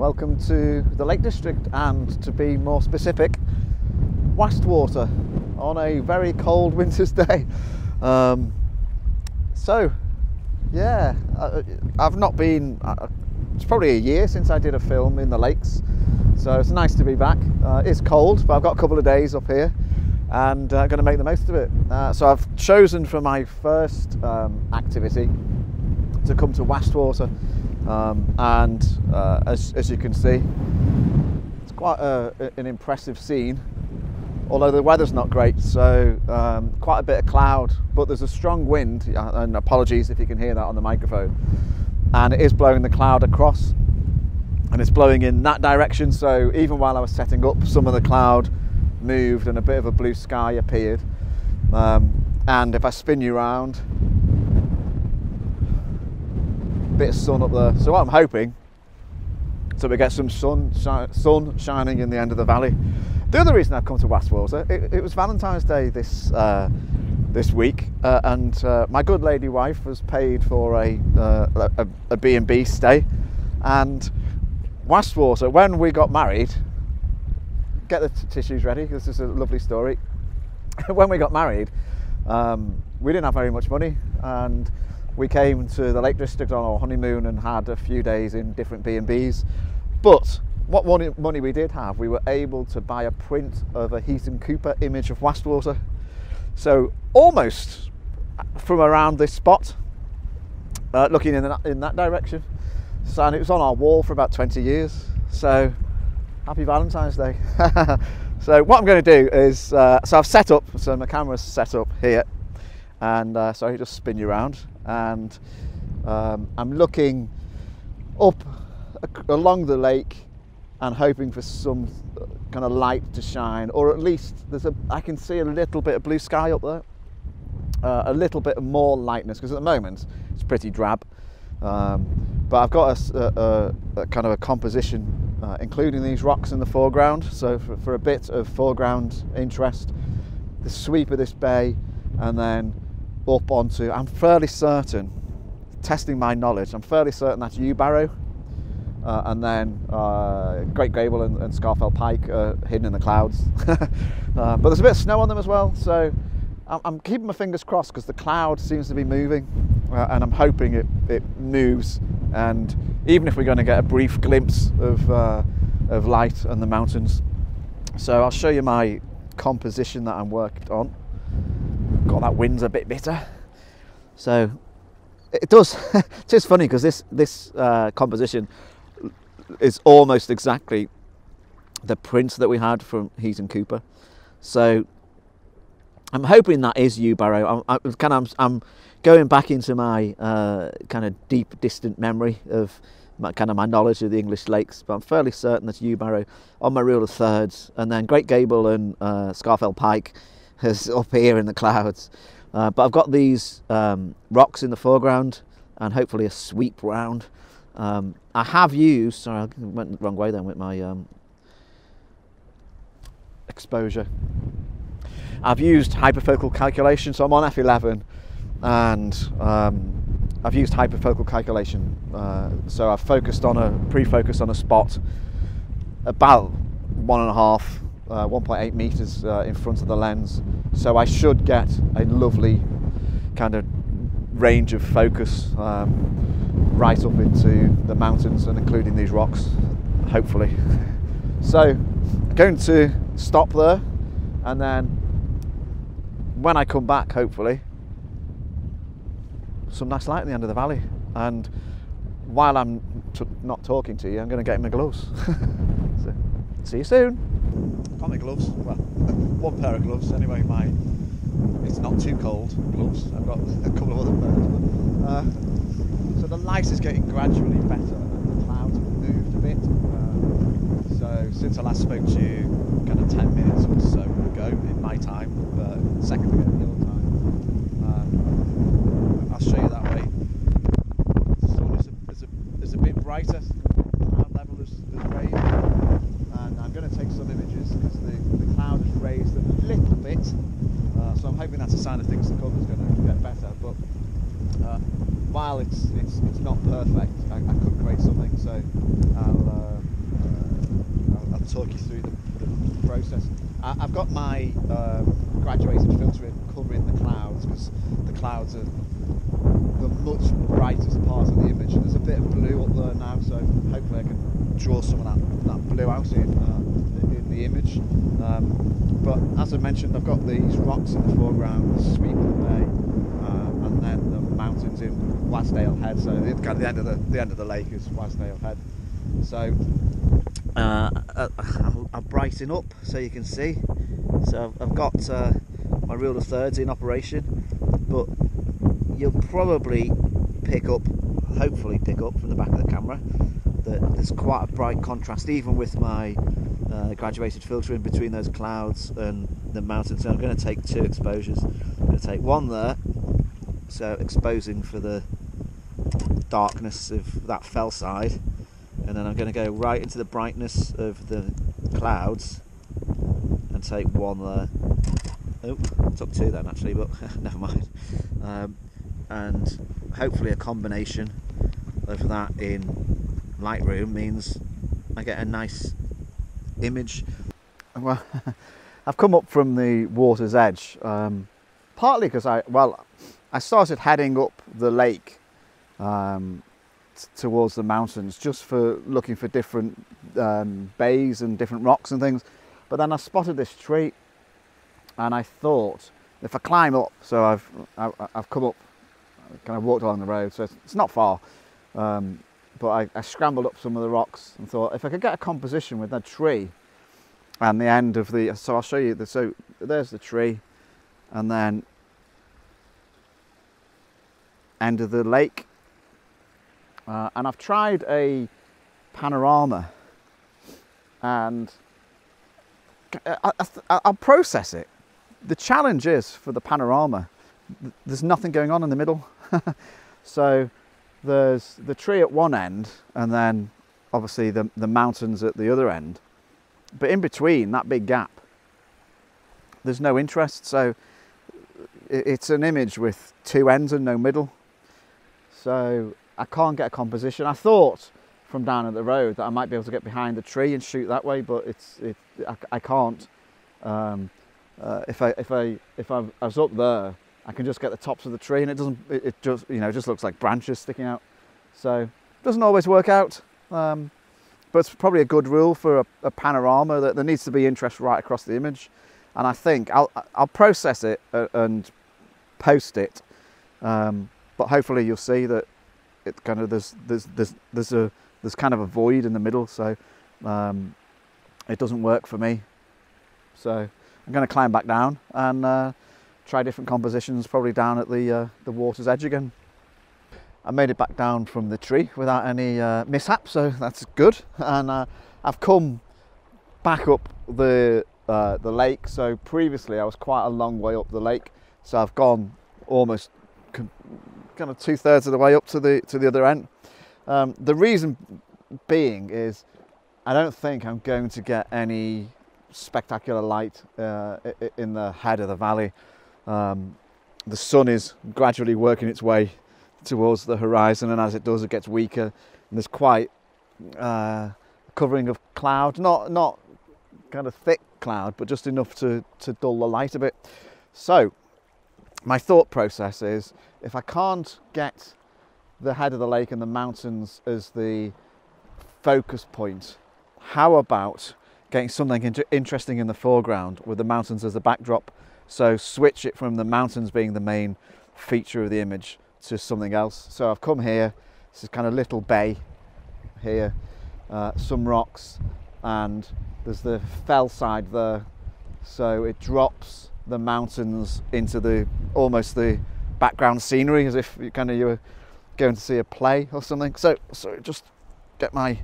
welcome to the Lake District, and to be more specific, Wastwater on a very cold winter's day. So yeah, I've not been, it's probably a year since I did a film in the lakes, so it's nice to be back. It's cold, but I've got a couple of days up here and going to make the most of it. So I've chosen for my first activity to come to Wastwater, and as you can see, it's quite an impressive scene, although the weather's not great, so quite a bit of cloud, but there's a strong wind, and apologies if you can hear that on the microphone, and it is blowing the cloud across, and it's blowing in that direction. So even while I was setting up, some of the cloud moved and a bit of a blue sky appeared, and if I spin you around, bit of sun up there. So what I'm hoping, so we get some sun shining in the end of the valley. The other reason I've come to Wastwater, it was Valentine's Day this week, and my good lady wife was paid for a B&B stay, and Wastwater, when we got married, get the tissues ready, this is a lovely story. When we got married, we didn't have very much money, and we came to the Lake District on our honeymoon and had a few days in different B&Bs. But what money we did have, we were able to buy a print of a Heaton Cooper image of Wastwater. So almost from around this spot, looking in that direction. So, and it was on our wall for about 20 years. So happy Valentine's Day. So what I'm going to do is, so I've set up, so my camera's set up here, and so I just spin you around, and I'm looking up along the lake and hoping for some kind of light to shine, or at least I can see a little bit of blue sky up there, a little bit more lightness, because at the moment it's pretty drab, but I've got a kind of a composition including these rocks in the foreground, so for a bit of foreground interest, the sweep of this bay, and then up onto, I'm fairly certain, testing my knowledge, I'm fairly certain that's Yew Barrow, and then Great Gable and Scafell Pike are hidden in the clouds. But there's a bit of snow on them as well, so I'm keeping my fingers crossed, because the cloud seems to be moving, and I'm hoping it moves, and even if we're going to get a brief glimpse of light and the mountains. So I'll show you my composition that I'm worked on. God, that wind's a bit bitter. So it does, it is funny, because this composition is almost exactly the print that we had from Heaton Cooper. So I'm hoping that is Yew Barrow. I'm going back into my kind of deep, distant memory of my knowledge of the English lakes, but I'm fairly certain that's Yew Barrow on my rule of thirds, and then Great Gable and Scafell Pike is up here in the clouds. But I've got these rocks in the foreground, and hopefully a sweep round. I have used, sorry, I went the wrong way then with my exposure. I've used hyperfocal calculation, so I'm on f11, and I've used hyperfocal calculation. So I've focused on pre-focused on a spot about 1.8 meters in front of the lens, so I should get a lovely kind of range of focus right up into the mountains, and including these rocks, hopefully. So I'm going to stop there, and then when I come back, hopefully some nice light at the end of the valley, and while I'm not talking to you, I'm going to get my gloves. So, see you soon. Got my gloves, well, one pair of gloves anyway. It's not too cold gloves, I've got a couple of other pairs, so the light is getting gradually better, and the clouds have moved a bit, so since I last spoke to you kind of 10 minutes or so ago in my time, a second ago in your time, I'll show you that way. The sun is a bit brighter, cloud level has raised, and I'm going to take some images because the cloud has raised a little bit, so I'm hoping that's a sign of things to come is going to get better. But while it's not perfect, I could create something. So I'll talk you through the process. I've got my graduated filter covering the clouds, because the clouds are the much brightest part of the image. There's a bit of blue up there now, so hopefully I can draw some of that blue out in the image. But as I mentioned, I've got these rocks in the foreground, the sweep of the bay, and then the mountains in Wastwater Head. So kind of the end of the lake is Wastwater Head. So I'll brighten up so you can see. So I've got my rule of thirds in operation, but you'll probably hopefully pick up from the back of the camera that there's quite a bright contrast, even with my graduated filter in between those clouds and the mountains. So I'm going to take 2 exposures. I'm going to take one there, so exposing for the darkness of that fell side, and then I'm going to go right into the brightness of the clouds and take one there. Oh, I took 2 then actually, but never mind. And hopefully a combination of that in Lightroom means I get a nice image. Well, I've come up from the water's edge, partly because I started heading up the lake towards the mountains, just for looking for different bays and different rocks and things. But then I spotted this tree, and I thought, if I climb up, so I've come up, kind of walked along the road, so it's not far, but I scrambled up some of the rocks and thought, if I could get a composition with that tree and the end of the, so I'll show you, so there's the tree, and then end of the lake, and I've tried a panorama, and I'll process it. The challenge is, for the panorama, there's nothing going on in the middle. So there's the tree at one end, and then obviously the mountains at the other end, but in between that big gap there's no interest. So it's an image with 2 ends and no middle, so I can't get a composition. I thought from down at the road that I might be able to get behind the tree and shoot that way, but I can't. If I was up there, I can just get the tops of the tree, and it just looks like branches sticking out. So it doesn't always work out, but it's probably a good rule for a panorama, that there needs to be interest right across the image. And I think I'll process it and post it, but hopefully you'll see that it kind of there's kind of a void in the middle, so it doesn't work for me. So I'm going to climb back down and try different compositions, probably down at the water's edge again. I made it back down from the tree without any mishap, so that's good. And I've come back up the lake. So previously I was quite a long way up the lake, so I've gone almost kind of 2/3 of the way up to the other end. The reason being is I don't think I'm going to get any spectacular light in the head of the valley. The sun is gradually working its way towards the horizon, and as it does, it gets weaker, and there's quite covering of cloud, not kind of thick cloud, but just enough to dull the light a bit. So my thought process is, if I can't get the head of the lake and the mountains as the focus point, how about getting something interesting in the foreground with the mountains as the backdrop? So switch it from the mountains being the main feature of the image to something else. So I've come here, this is kind of little bay here, some rocks, and there's the fell side there, so it drops the mountains into almost the background scenery, as if you were going to see a play or something. So just get my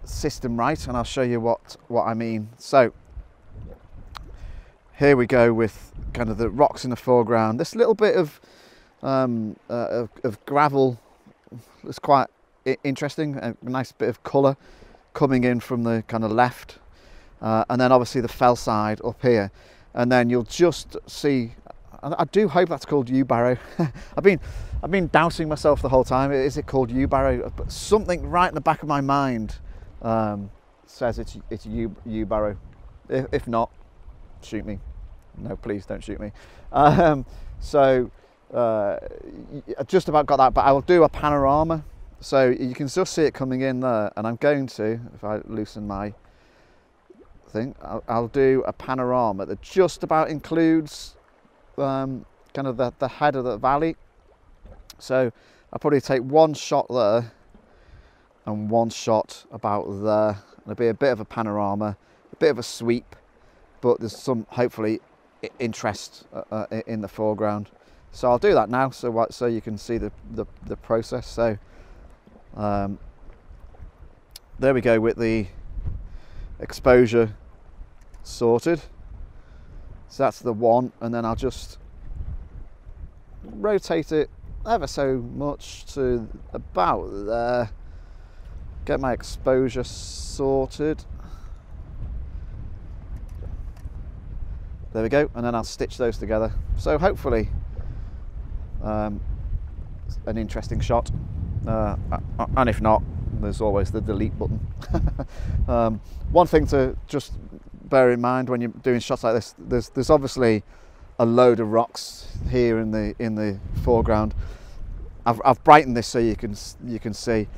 system right, and I'll show you what I mean. So here we go with kind of the rocks in the foreground. This little bit of gravel is quite interesting, a nice bit of colour coming in from the kind of left, and then obviously the fell side up here, and then you'll just see I do hope that's called U-Barrow. I've been doubting myself the whole time. Is it called U-Barrow? But something right in the back of my mind says it's U-Barrow. If not, shoot me. No, please don't shoot me. So I just about got that, but I will do a panorama. So you can just see it coming in there, and I'm going to, if I loosen my thing, I'll do a panorama that just about includes kind of the head of the valley. So I'll probably take one shot there and one shot about there. It'll be a bit of a panorama, a bit of a sweep, but there's some hopefully interest in the foreground. So I'll do that now, so you can see the process. So there we go with the exposure sorted. So that's the one, and then I'll just rotate it ever so much to about there. Get my exposure sorted. There we go, and then I'll stitch those together. So hopefully an interesting shot, and if not, there's always the delete button. One thing to just bear in mind when you're doing shots like this, there's obviously a load of rocks here in the foreground. I've brightened this so you can see.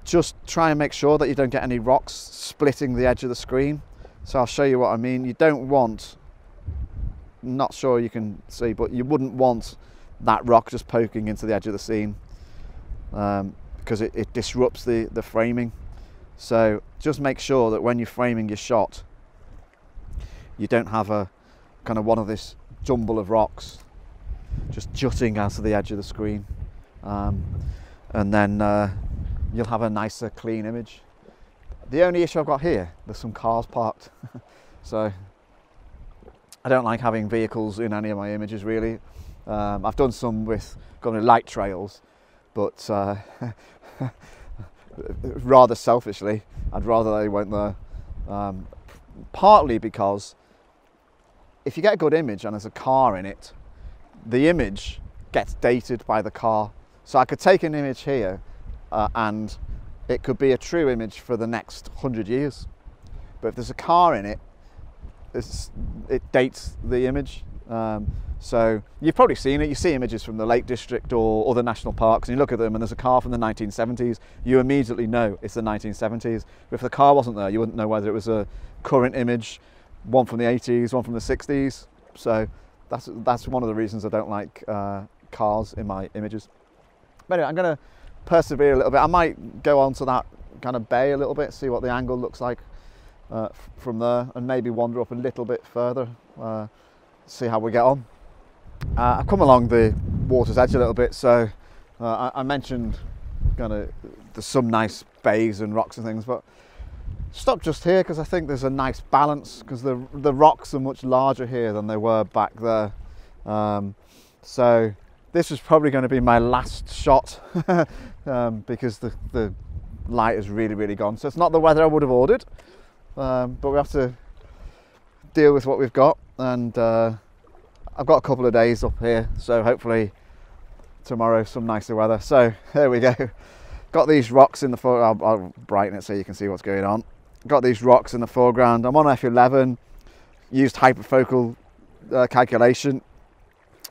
Just try and make sure that you don't get any rocks splitting the edge of the screen. So I'll show you what I mean. You don't want, not sure you can see, but you wouldn't want that rock just poking into the edge of the scene, because it disrupts the framing. So just make sure that when you're framing your shot, you don't have a kind of one of this jumble of rocks just jutting out of the edge of the screen, and then you'll have a nicer, clean image. The only issue I've got here, there's some cars parked. So I don't like having vehicles in any of my images, really. I've done some with kind of light trails, but rather selfishly, I'd rather they weren't there. Partly because if you get a good image and there's a car in it, the image gets dated by the car. So I could take an image here and it could be a true image for the next 100 years. But if there's a car in it, it dates the image. So you've probably seen it. You see images from the Lake District or the national parks, and you look at them and there's a car from the 1970s. You immediately know it's the 1970s. But if the car wasn't there, you wouldn't know whether it was a current image, one from the 80s, one from the 60s. So that's one of the reasons I don't like cars in my images. But anyway, I'm going to persevere a little bit. I might go on to that kind of bay a little bit, see what the angle looks like from there, and maybe wander up a little bit further, see how we get on. I've come along the water's edge a little bit, so I mentioned kind of there's some nice bays and rocks and things, but stop just here because I think there's a nice balance, because the rocks are much larger here than they were back there. So this is probably going to be my last shot because the light is really gone. So it's not the weather I would have ordered, but we have to deal with what we've got, and I've got a couple of days up here, so hopefully tomorrow some nicer weather. So there we go. Got these rocks in the foreground. I'll brighten it so you can see what's going on. Got these rocks in the foreground. I'm on f11, used hyperfocal calculation.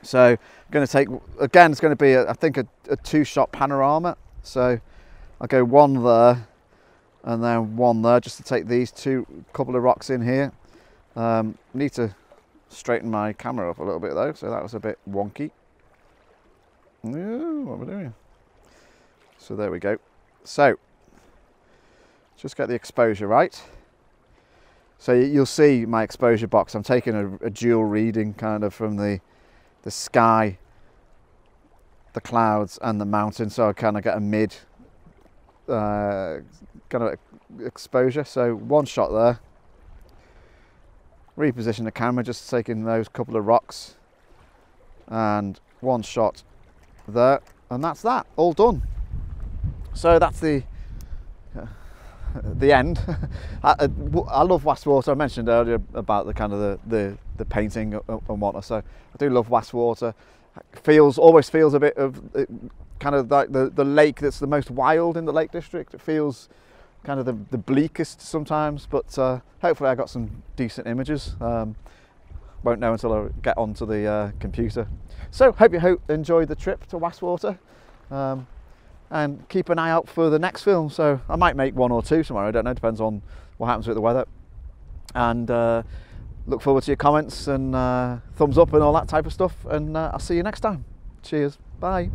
So I'm going to take, again, it's going to be I think a 2-shot panorama. So I'll go one there and then one there, just to take these couple of rocks in here. Need to straighten my camera up a little bit though, so that was a bit wonky. Ooh, what am I doing? So there we go. So just get the exposure right. So you'll see my exposure box. I'm taking a dual reading kind of from the sky, the clouds and the mountain, so I kind of get a mid kind of exposure. So one shot there. Reposition the camera, just taking those couple of rocks, and one shot there, and that's that, all done. So that's the end. I love Wastwater. I mentioned earlier about the kind of the the painting and whatnot. So I do love Wastwater. Always feels a bit of kind of like the lake that's the most wild in the Lake District. It feels kind of the bleakest sometimes, but hopefully I got some decent images. Won't know until I get onto the computer. So hope you enjoyed the trip to Wastwater, and keep an eye out for the next film. So I might make 1 or 2 tomorrow, I don't know, depends on what happens with the weather. And look forward to your comments and thumbs up and all that type of stuff, and I'll see you next time. Cheers, bye.